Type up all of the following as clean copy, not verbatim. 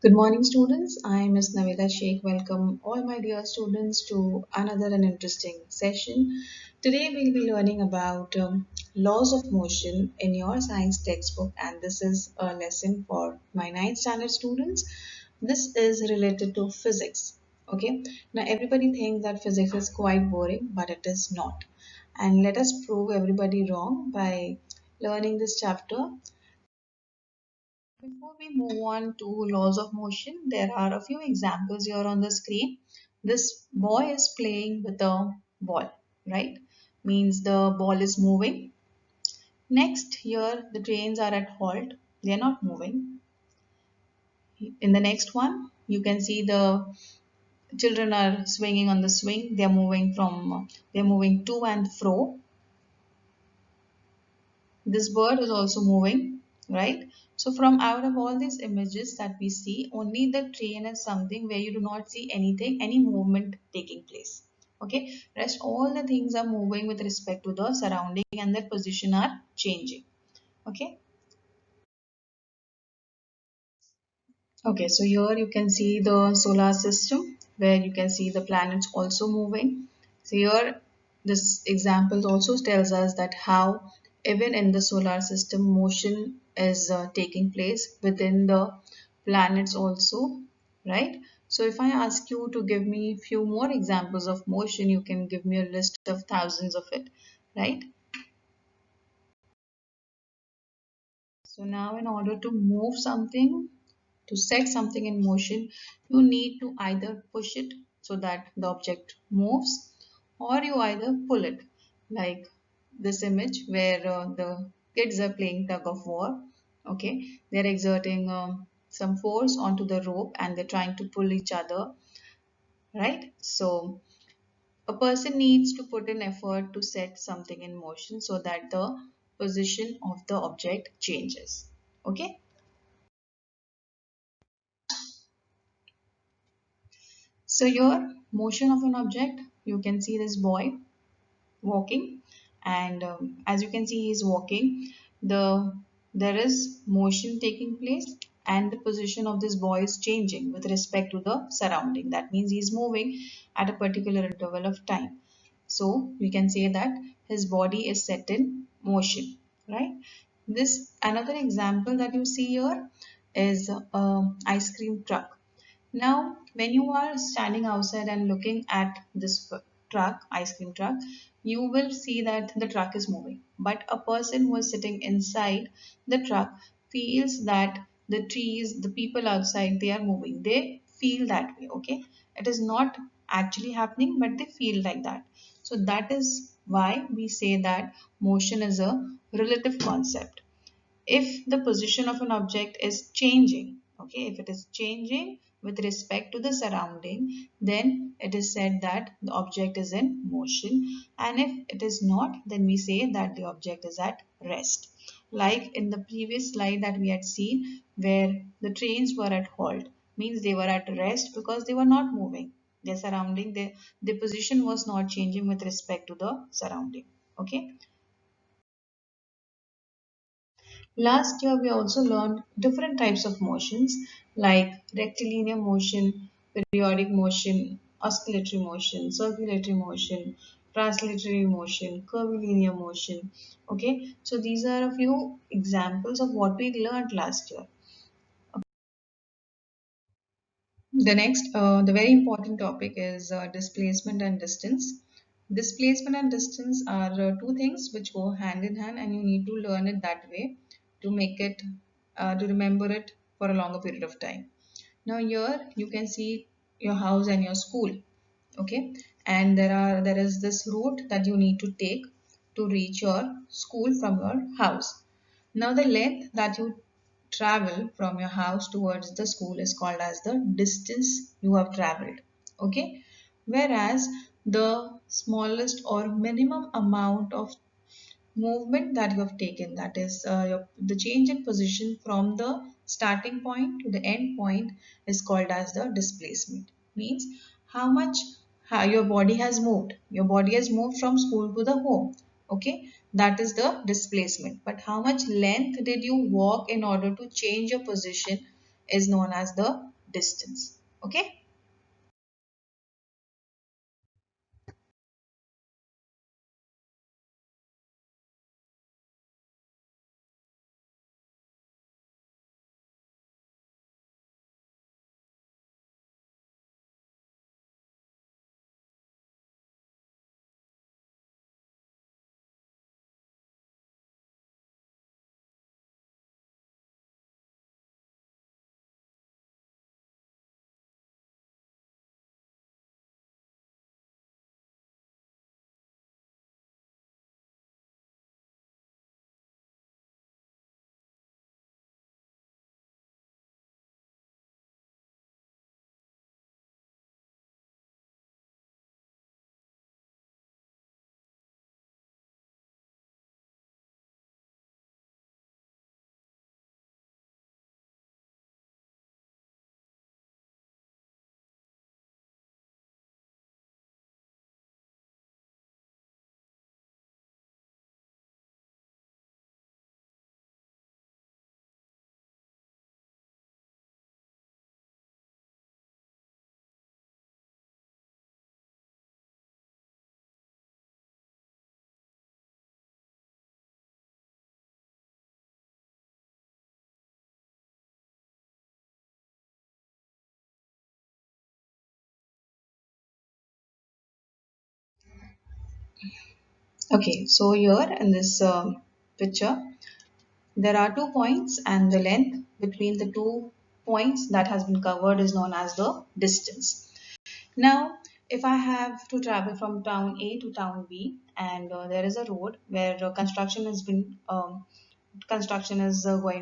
Good morning, students. I am Ms. Navita Sheikh. Welcome all my dear students to another and interesting session. Today we'll be learning about laws of motion in your science textbook, and this is a lesson for my ninth standard students. This is related to physics. Okay, now everybody thinks that physics is quite boring, but it is not. And let us prove everybody wrong by learning this chapter. Before we move on to laws of motion, there are a few examples here on the screen. This boy is playing with a ball, right? Means the ball is moving. Next, here the trains are at halt. They are not moving. In the next one, you can see the children are swinging on the swing. They are moving to and fro. This bird is also moving, right? So from out of all these images that we see, only the train is something where you do not see anything, any movement taking place. Okay, rest all the things are moving with respect to the surrounding and their position are changing. Okay. Okay, so here you can see the solar system where you can see the planets also moving. So here this example also tells us that how even in the solar system motion is taking place within the planets also, right? So if I ask you to give me few more examples of motion, you can give me a list of thousands of it, right? So now in order to move something, to set something in motion, you need to either push it so that the object moves or you either pull it. Like this image where the kids are playing tug of war. Okay, they're exerting some force onto the rope and they're trying to pull each other, right? So a person needs to put in effort to set something in motion so that the position of the object changes. Okay. So your motion of an object, you can see this boy walking, and as you can see, he is walking. There is motion taking place, and the position of this boy is changing with respect to the surrounding. That means he is moving at a particular interval of time. So we can say that his body is set in motion, right? This another example that you see here is a ice cream truck. Now, when you are standing outside and looking at this truck, ice cream truck, you will see that the truck is moving. But a person who is sitting inside the truck feels that the trees, the people outside, they are moving. They feel that way, okay? It is not actually happening, but they feel like that. So that is why we say that motion is a relative concept. If the position of an object is changing, okay, if it is changing with respect to the surrounding, then it is said that the object is in motion, and if it is not, then we say that the object is at rest. Like in the previous slide that we had seen where the trains were at halt, means they were at rest because they were not moving. Their surrounding, their position was not changing with respect to the surrounding. Okay. Last year, we also learned different types of motions like rectilinear motion, periodic motion, oscillatory motion, circulatory motion, translatory motion, curvilinear motion. Okay, so these are a few examples of what we learned last year. The very important topic is displacement and distance. Displacement and distance are two things which go hand in hand, and you need to learn it that way to make it, to remember it for a longer period of time. Now here you can see your house and your school, okay, and there is this route that you need to take to reach your school from your house. Now the length that you travel from your house towards the school is called as the distance you have traveled, okay, whereas the smallest or minimum amount of movement that you have taken, that is the change in position from the starting point to the end point, is called as the displacement. Means how much how your body has moved. Your body has moved from school to the home, okay, that is the displacement. But how much length did you walk in order to change your position is known as the distance. Okay. Okay, so here in this picture, there are 2 points, and the length between the 2 points that has been covered is known as the distance. Now, if I have to travel from town A to town B, and there is a road where construction is going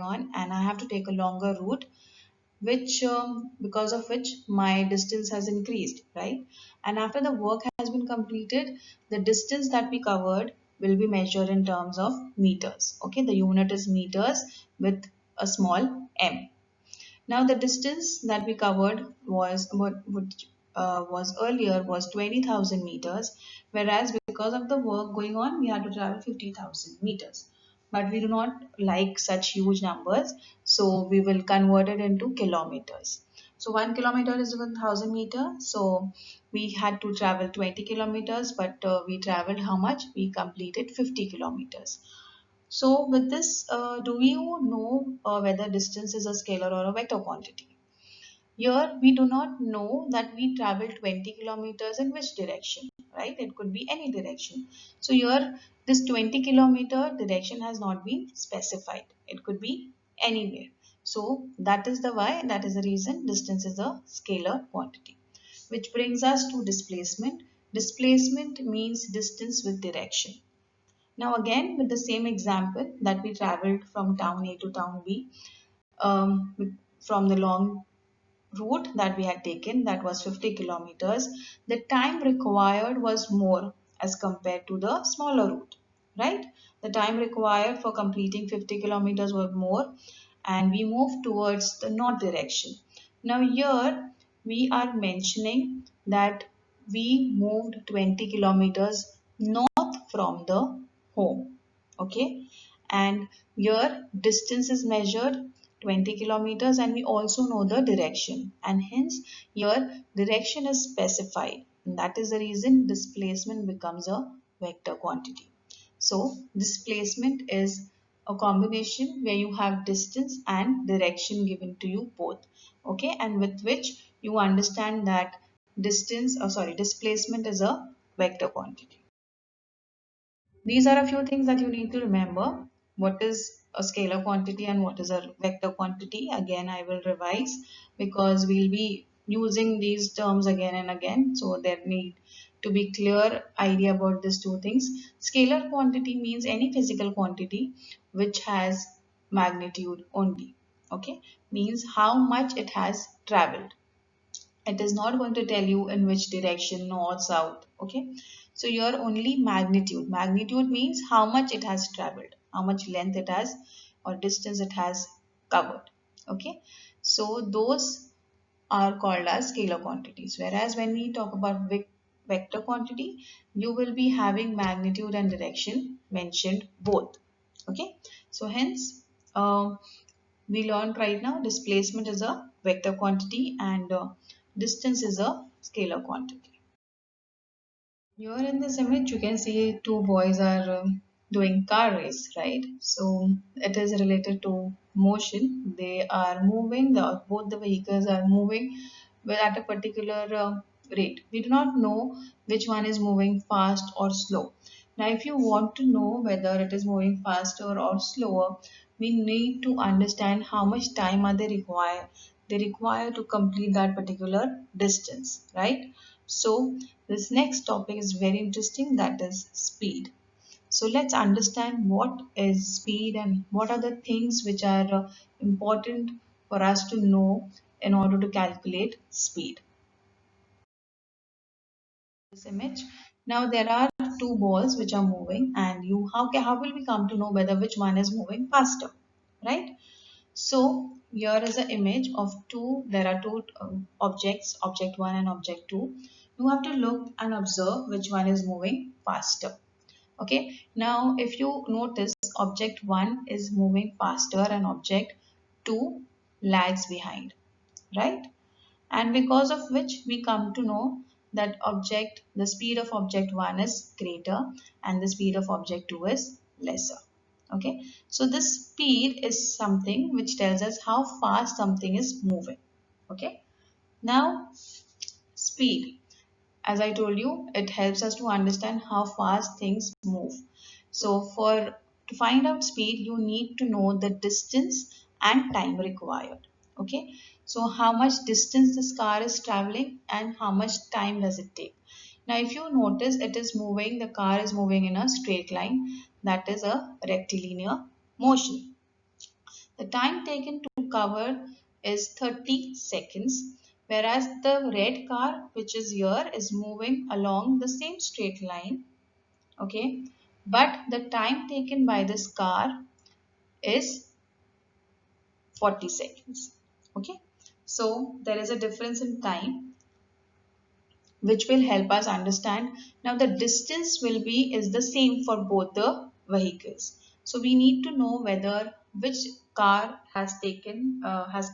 on, and I have to take a longer route, which because of which my distance has increased, right? And after the work has been completed, the distance that we covered will be measured in terms of meters. Okay, the unit is meters with a small m. Now the distance that we covered was earlier was 20,000 meters, whereas because of the work going on, we had to travel 50,000 meters. But we do not like such huge numbers, so we will convert it into kilometers. So 1 kilometer is 1,000 meters. So we had to travel 20 kilometers, but we traveled how much? We completed 50 kilometers. So with this, do you know whether distance is a scalar or a vector quantity? Here we do not know that we travel 20 kilometers in which direction, right? It could be any direction. So here this 20 kilometer direction has not been specified. It could be anywhere. So that is the reason distance is a scalar quantity. Which brings us to displacement. Displacement means distance with direction. Now again with the same example that we traveled from town A to town B, from the long route that we had taken, that was 50 kilometers, the time required was more as compared to the smaller route, right? The time required for completing 50 kilometers was more, and we moved towards the north direction. Now here we are mentioning that we moved 20 kilometers north from the home. Okay, and here distance is measured 20 kilometers, and we also know the direction, and hence here direction is specified, and that is the reason displacement becomes a vector quantity. So displacement is a combination where you have distance and direction given to you both. Okay, and with which you understand that displacement is a vector quantity. These are a few things that you need to remember. What is a scalar quantity and what is a vector quantity? Again, I will revise because we'll be using these terms again and again. So there need to be clear idea about these two things. Scalar quantity means any physical quantity which has magnitude only. Okay, means how much it has traveled. It is not going to tell you in which direction, north, south. Okay, so your only magnitude means how much it has traveled, how much length it has or distance it has covered. Okay, so those are called as scalar quantities, whereas when we talk about vector quantity, you will be having magnitude and direction mentioned both. Okay, so hence we learned right now displacement is a vector quantity and distance is a scalar quantity. Here in this image, you can see two boys are doing car race, right? So it is related to motion. They are moving, both the vehicles are moving but at a particular rate. We do not know which one is moving fast or slow. Now, if you want to know whether it is moving faster or slower, we need to understand how much time are they require. They require to complete that particular distance, right? So this next topic is very interesting, that is speed. So let's understand what is speed and what are the things which are important for us to know in order to calculate speed. This image. Now there are two balls which are moving and how will we come to know whether which one is moving faster, right? So here is an image of two, there are two objects, object 1 and object 2. You have to look and observe which one is moving faster. Okay, now if you notice object 1 is moving faster and object 2 lags behind, right? And because of which we come to know that the speed of object 1 is greater and the speed of object 2 is lesser. Okay, so this speed is something which tells us how fast something is moving. Okay, now speed, as I told you, it helps us to understand how fast things move. So to find out speed, you need to know the distance and time required. Okay. So how much distance this car is traveling and how much time does it take. Now, if you notice, the car is moving in a straight line. That is a rectilinear motion. The time taken to cover is 30 seconds, whereas the red car, which is here, is moving along the same straight line. Okay, but the time taken by this car is 40 seconds. Okay, so there is a difference in time which will help us understand. Now the distance will be is the same for both the vehicles. So we need to know whether which car has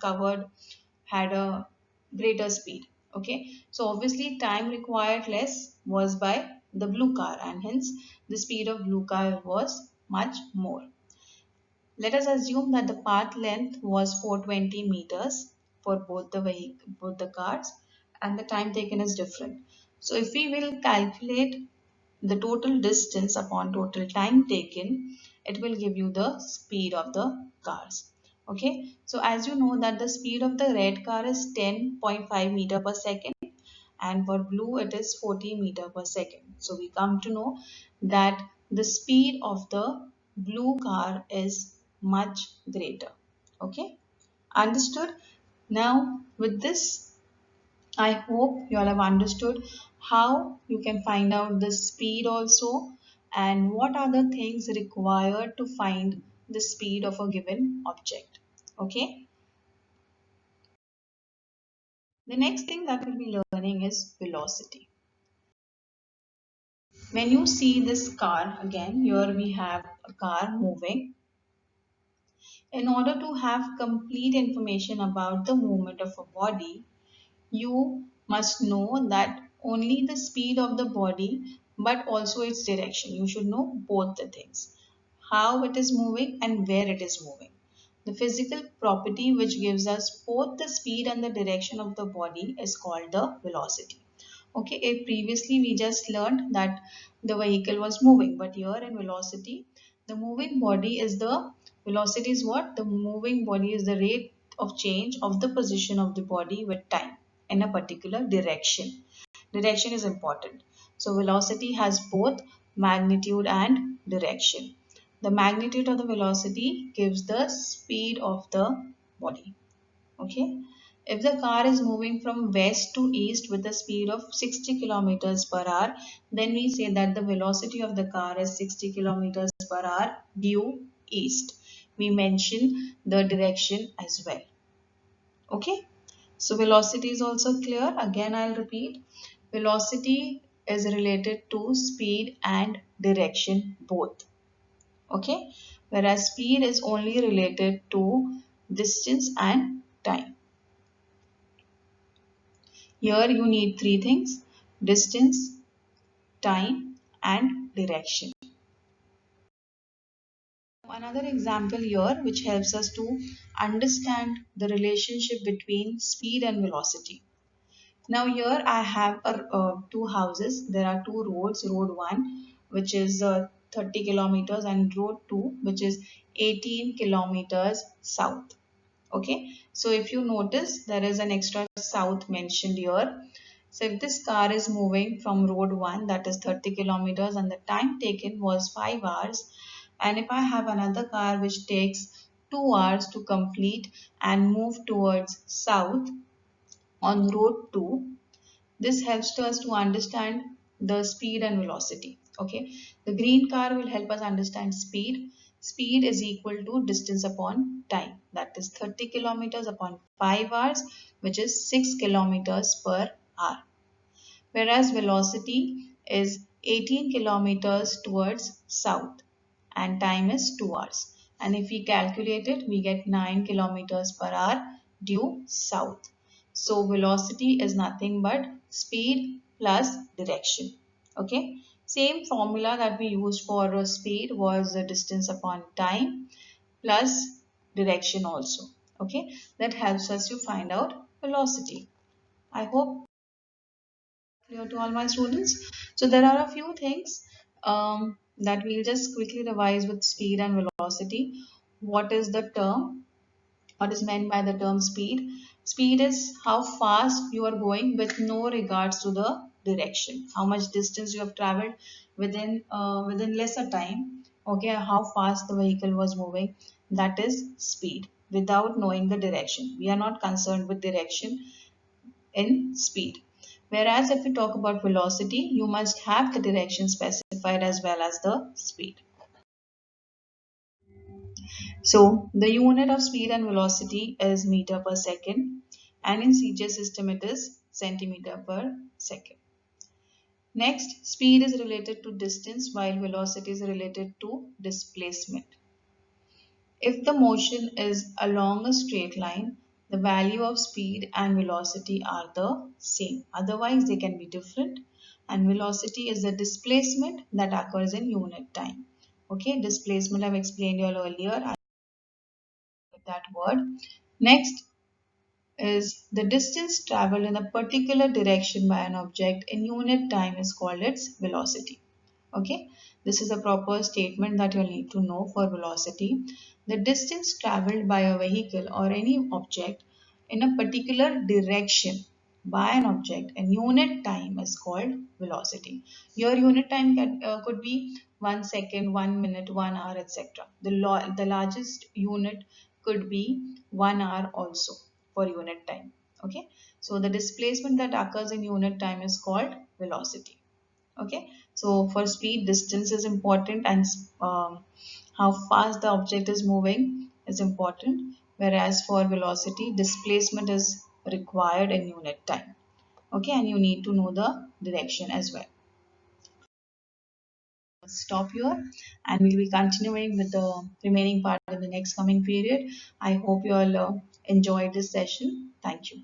covered had a greater speed. Okay, so obviously time required less was by the blue car and hence the speed of blue car was much more. Let us assume that the path length was 420 meters for both the cars and the time taken is different. So if we will calculate the total distance upon total time taken, it will give you the speed of the cars. Okay, so as you know that the speed of the red car is 10.5 meter per second and for blue it is 40 meter per second. So we come to know that the speed of the blue car is much greater. Okay, understood? Now with this, I hope you all have understood how you can find out the speed also and what are the things required to find the speed of a given object. Okay, the next thing that we'll be learning is velocity. When you see this car, again here we have a car moving. In order to have complete information about the movement of a body, you must know that only the speed of the body but also its direction. You should know both the things, how it is moving and where it is moving. The physical property which gives us both the speed and the direction of the body is called the velocity. Okay, previously we just learned that the vehicle was moving, but here in velocity, the moving body is the velocity is what? The moving body is the rate of change of the position of the body with time in a particular direction. Direction is important. So velocity has both magnitude and direction. The magnitude of the velocity gives the speed of the body. Okay. If the car is moving from west to east with a speed of 60 kilometers per hour, then we say that the velocity of the car is 60 kilometers per hour due east. We mention the direction as well. Okay. So velocity is also clear. Again, I'll repeat. Velocity is related to speed and direction both. Okay. Whereas speed is only related to distance and time. Here you need three things: distance, time and direction. Another example here which helps us to understand the relationship between speed and velocity. Now here I have two houses. There are two roads. Road 1 which is 30 kilometers and road 2 which is 18 kilometers south. Okay. So if you notice there is an extra south mentioned here. So if this car is moving from road 1 that is 30 kilometers and the time taken was 5 hours, and if I have another car which takes 2 hours to complete and move towards south on road 2, this helps to us to understand the speed and velocity. Okay, the green car will help us understand speed. Speed is equal to distance upon time, that is 30 kilometers upon 5 hours, which is 6 kilometers per hour, whereas velocity is 18 kilometers towards south and time is 2 hours. And if we calculate it, we get 9 kilometers per hour due south. So velocity is nothing but speed plus direction. Okay. Same formula that we used for speed was the distance upon time plus direction also. Okay. That helps us to find out velocity. I hope clear to all my students. So there are a few things that we'll just quickly revise with speed and velocity. What is the term? What is meant by the term speed? Speed is how fast you are going with no regards to the direction. How much distance you have traveled within lesser time. Okay, how fast the vehicle was moving. That is speed without knowing the direction. We are not concerned with direction in speed. Whereas if we talk about velocity, you must have the direction specified as well as the speed. So the unit of speed and velocity is meter per second, and in CGS system it is centimeter per second. Next, speed is related to distance while velocity is related to displacement. If the motion is along a straight line, the value of speed and velocity are the same. Otherwise, they can be different. And velocity is the displacement that occurs in unit time. Okay, displacement I've explained you all earlier. I like that word. Next is the distance traveled in a particular direction by an object in unit time is called its velocity. Okay, this is a proper statement that you'll need to know for velocity. The distance traveled by a vehicle or any object in a particular direction by an object in unit time is called velocity. Your unit time could be 1 second, 1 minute, 1 hour, etc. The largest unit could be 1 hour also for unit time. Okay, so the displacement that occurs in unit time is called velocity. Okay, so for speed, distance is important, and how fast the object is moving is important, whereas for velocity, displacement is required in unit time. Okay, and you need to know the direction as well. Stop here, and we'll be continuing with the remaining part in the next coming period. I hope you all enjoyed this session. Thank you.